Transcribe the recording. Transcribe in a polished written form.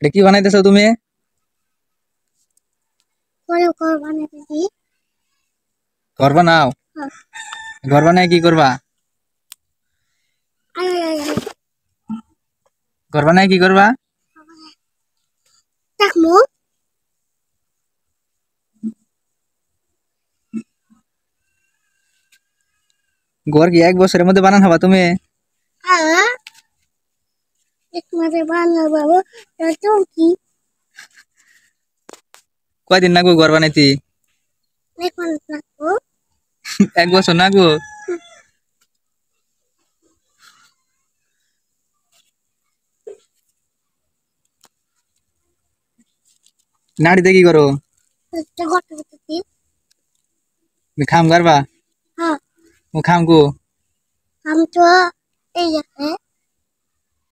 এটা কি বানাইতেছো তুমি? ঘর বানাও? ঘর বানায় কি করবা? ঘর বানায় কি করবা? ঘর কি 1 বছরের মধ্যে বানান হবা তুমি? কয়দিন লাগবো ঘর বানাইতে? 1 বছর লাগবো? নাড়িতে কি করো? খাম করবা? ও খাম কো?